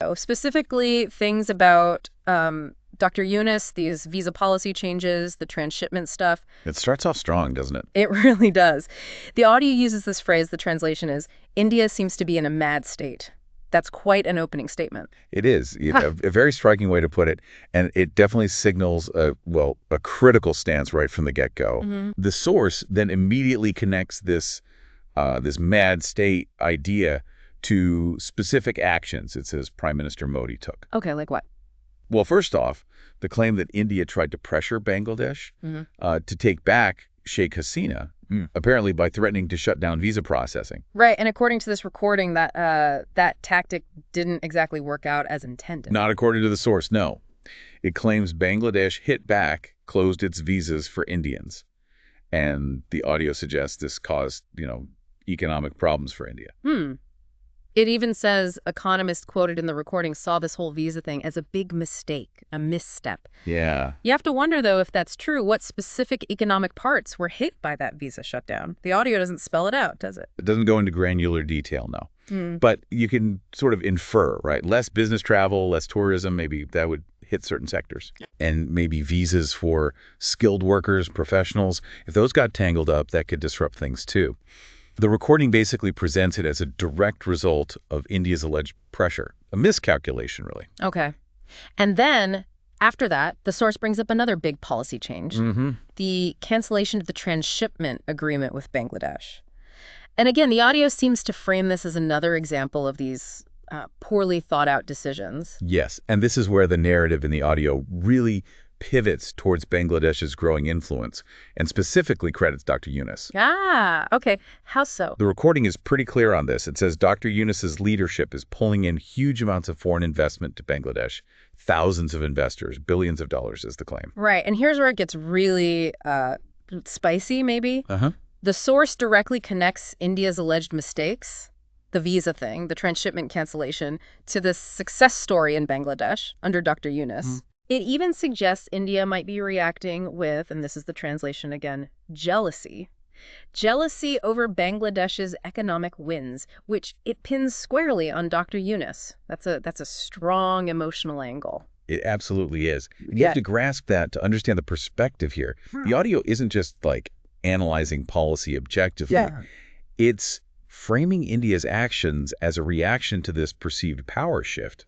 audio, specifically things about Dr. Yunus, these visa policy changes, the transshipment stuff. It starts off strong, doesn't it? It really does. The audio uses this phrase, the translation is, India seems to be in a mad state. That's quite an opening statement. It is. A very striking way to put it. And it definitely signals, a critical stance right from the get-go. Mm-hmm. The source then immediately connects this mad state idea to specific actions it says Prime Minister Modi took. Okay, like what? Well, first off, the claim that India tried to pressure Bangladesh to take back Sheikh Hasina, apparently by threatening to shut down visa processing. Right, and according to this recording, that tactic didn't exactly work out as intended. Not according to the source, no. It claims Bangladesh hit back, closed its visas for Indians. And the audio suggests this caused, economic problems for India. It even says economists quoted in the recording saw this whole visa thing as a big mistake, a misstep. Yeah. You have to wonder, though, if that's true, what specific economic parts were hit by that visa shutdown. The audio doesn't spell it out, does it? It doesn't go into granular detail, no. But you can sort of infer, right? Less business travel, less tourism, maybe that would hit certain sectors. And maybe visas for skilled workers, professionals. If those got tangled up, that could disrupt things, too. The recording basically presents it as a direct result of India's alleged pressure, a miscalculation, really. Okay. And then, after that, the source brings up another big policy change, the cancellation of the transshipment agreement with Bangladesh. And again, the audio seems to frame this as another example of these poorly thought out decisions. Yes, and this is where the narrative in the audio really pivots towards Bangladesh's growing influence, and specifically credits Dr. Yunus. Ah, okay. How so? The recording is pretty clear on this. It says Dr. Yunus's leadership is pulling in huge amounts of foreign investment to Bangladesh. Thousands of investors, billions of dollars is the claim. Right, and here's where it gets really spicy, maybe. The source directly connects India's alleged mistakes, the visa thing, the transshipment cancellation, to this success story in Bangladesh under Dr. Yunus. It even suggests India might be reacting with, and this is the translation again, jealousy. Jealousy over Bangladesh's economic wins, which it pins squarely on Dr. Yunus. That's a strong emotional angle. It absolutely is. You have to grasp that to understand the perspective here. The audio isn't just like analyzing policy objectively. It's framing India's actions as a reaction to this perceived power shift,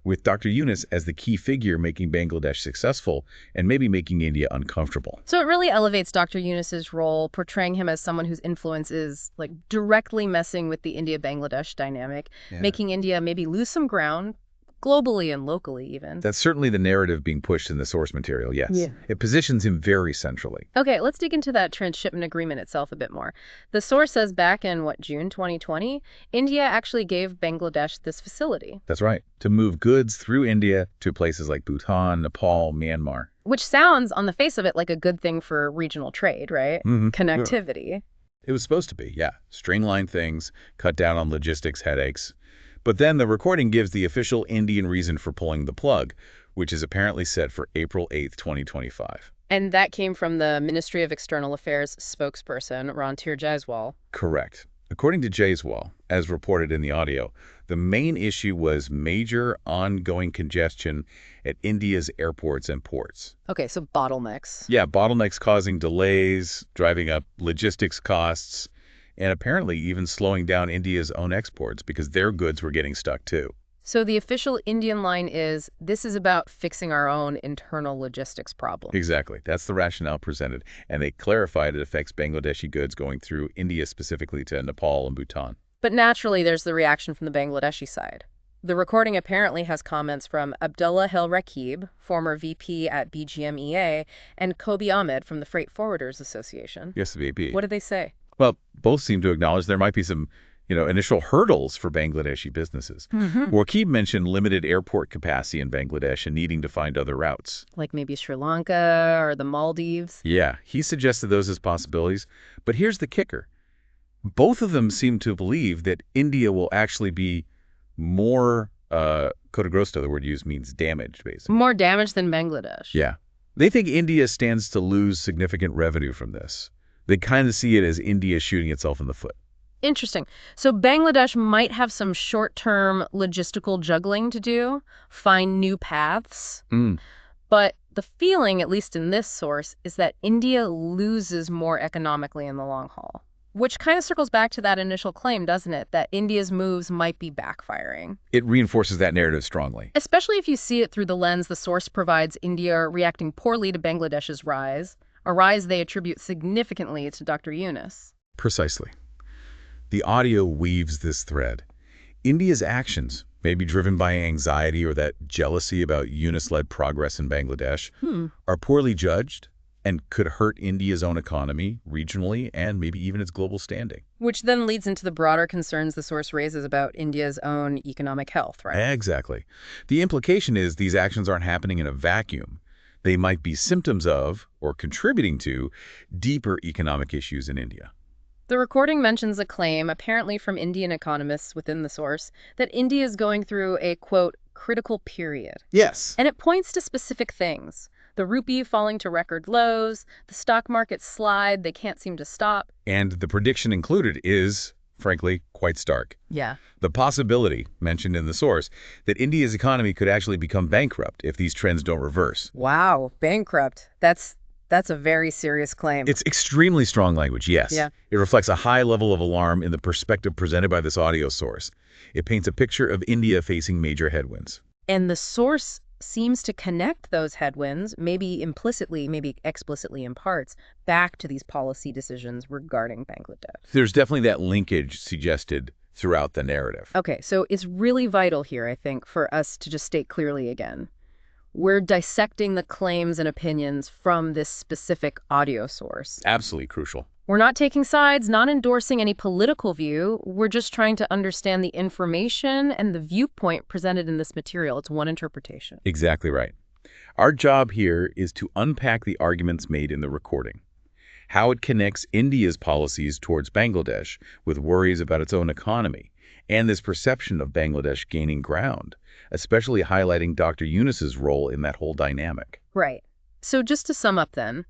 with Dr. Yunus as the key figure making Bangladesh successful and maybe making India uncomfortable. So it really elevates Dr. Yunus's role, portraying him as someone whose influence is like directly messing with the India-Bangladesh dynamic, making India maybe lose some ground, globally and locally even. That's certainly the narrative being pushed in the source material, yes. It positions him very centrally. Okay, let's dig into that transshipment agreement itself a bit more. The source says back in, June 2020, India actually gave Bangladesh this facility. That's right, to move goods through India to places like Bhutan, Nepal, Myanmar. Which sounds, on the face of it, like a good thing for regional trade, right? Connectivity. It was supposed to be, yeah. Streamline things, cut down on logistics headaches. But then the recording gives the official Indian reason for pulling the plug, which is apparently set for April 8th, 2025. And that came from the Ministry of External Affairs spokesperson, Rantir Jaiswal. Correct. According to Jaiswal, as reported in the audio, the main issue was major ongoing congestion at India's airports and ports. Okay, so bottlenecks. Yeah, bottlenecks causing delays, driving up logistics costs, and apparently even slowing down India's own exports because their goods were getting stuck too. So the official Indian line is, this is about fixing our own internal logistics problem. Exactly. That's the rationale presented. And they clarified it affects Bangladeshi goods going through India specifically to Nepal and Bhutan. But naturally, there's the reaction from the Bangladeshi side. The recording apparently has comments from Abdullah Hel Rakib, former VP at BGMEA, and Kobi Ahmed from the Freight Forwarders Association. Yes, the VP. What did they say? Well, both seem to acknowledge there might be some, initial hurdles for Bangladeshi businesses. Rakib mentioned limited airport capacity in Bangladesh and needing to find other routes. Like maybe Sri Lanka or the Maldives? Yeah, he suggested those as possibilities. But here's the kicker. Both of them seem to believe that India will actually be more, coda grosso, the word used means damaged, basically. More damaged than Bangladesh. Yeah. They think India stands to lose significant revenue from this. They kind of see it as India shooting itself in the foot. Interesting. So Bangladesh might have some short-term logistical juggling to do, find new paths. But the feeling, at least in this source, is that India loses more economically in the long haul. Which kind of circles back to that initial claim, doesn't it? That India's moves might be backfiring. It reinforces that narrative strongly. Especially if you see it through the lens the source provides India reacting poorly to Bangladesh's rise, a rise they attribute significantly to Dr. Yunus. Precisely. The audio weaves this thread. India's actions may be driven by anxiety or that jealousy about Yunus-led progress in Bangladesh, are poorly judged, and could hurt India's own economy, regionally, and maybe even its global standing. Which then leads into the broader concerns the source raises about India's own economic health, right? Exactly. The implication is these actions aren't happening in a vacuum. They might be symptoms of, or contributing to, deeper economic issues in India. The recording mentions a claim, apparently from Indian economists within the source, that India is going through a, quote, critical period. Yes. And it points to specific things. The rupee falling to record lows, the stock market slide they can't seem to stop. And the prediction included is, frankly, quite stark. Yeah. The possibility, mentioned in the source, that India's economy could actually become bankrupt if these trends don't reverse. Wow, bankrupt. That's a very serious claim. It's extremely strong language, yes. Yeah. It reflects a high level of alarm in the perspective presented by this audio source. It paints a picture of India facing major headwinds. And the source seems to connect those headwinds, maybe implicitly, maybe explicitly in parts, back to these policy decisions regarding Bangladesh. There's definitely that linkage suggested throughout the narrative. Okay, so it's really vital here, I think, for us to just state clearly again. We're dissecting the claims and opinions from this specific audio source. Absolutely crucial. We're not taking sides, not endorsing any political view. We're just trying to understand the information and the viewpoint presented in this material. It's one interpretation. Exactly right. Our job here is to unpack the arguments made in the recording, how it connects India's policies towards Bangladesh with worries about its own economy, and this perception of Bangladesh gaining ground, especially highlighting Dr. Yunus's role in that whole dynamic. Right. So just to sum up then,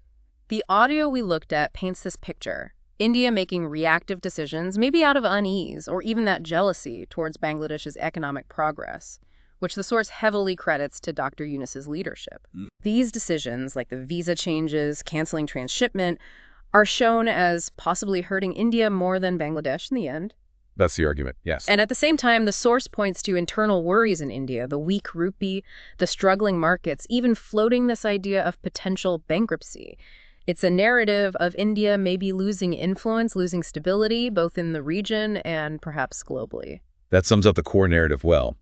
the audio we looked at paints this picture. India making reactive decisions, maybe out of unease or even that jealousy towards Bangladesh's economic progress, which the source heavily credits to Dr. Yunus's leadership. These decisions, like the visa changes, canceling transshipment, are shown as possibly hurting India more than Bangladesh in the end. That's the argument, yes. And at the same time, the source points to internal worries in India, the weak rupee, the struggling markets, even floating this idea of potential bankruptcy. It's a narrative of India maybe losing influence, losing stability, both in the region and perhaps globally. That sums up the core narrative well.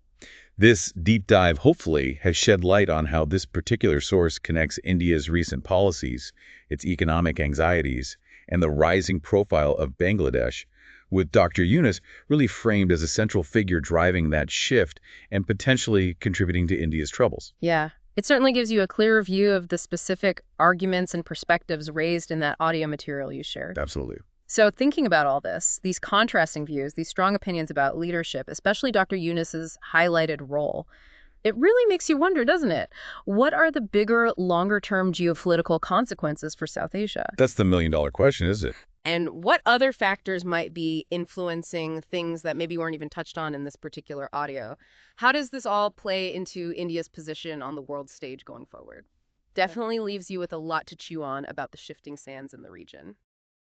This deep dive, hopefully, has shed light on how this particular source connects India's recent policies, its economic anxieties, and the rising profile of Bangladesh, with Dr. Yunus really framed as a central figure driving that shift and potentially contributing to India's troubles. Yeah, it certainly gives you a clearer view of the specific arguments and perspectives raised in that audio material you shared. Absolutely. So thinking about all this, these contrasting views, these strong opinions about leadership, especially Dr. Yunus's highlighted role, it really makes you wonder, doesn't it? What are the bigger, longer-term geopolitical consequences for South Asia? That's the million-dollar question, isn't it? And what other factors might be influencing things that maybe weren't even touched on in this particular audio? How does this all play into India's position on the world stage going forward? Definitely leaves you with a lot to chew on about the shifting sands in the region.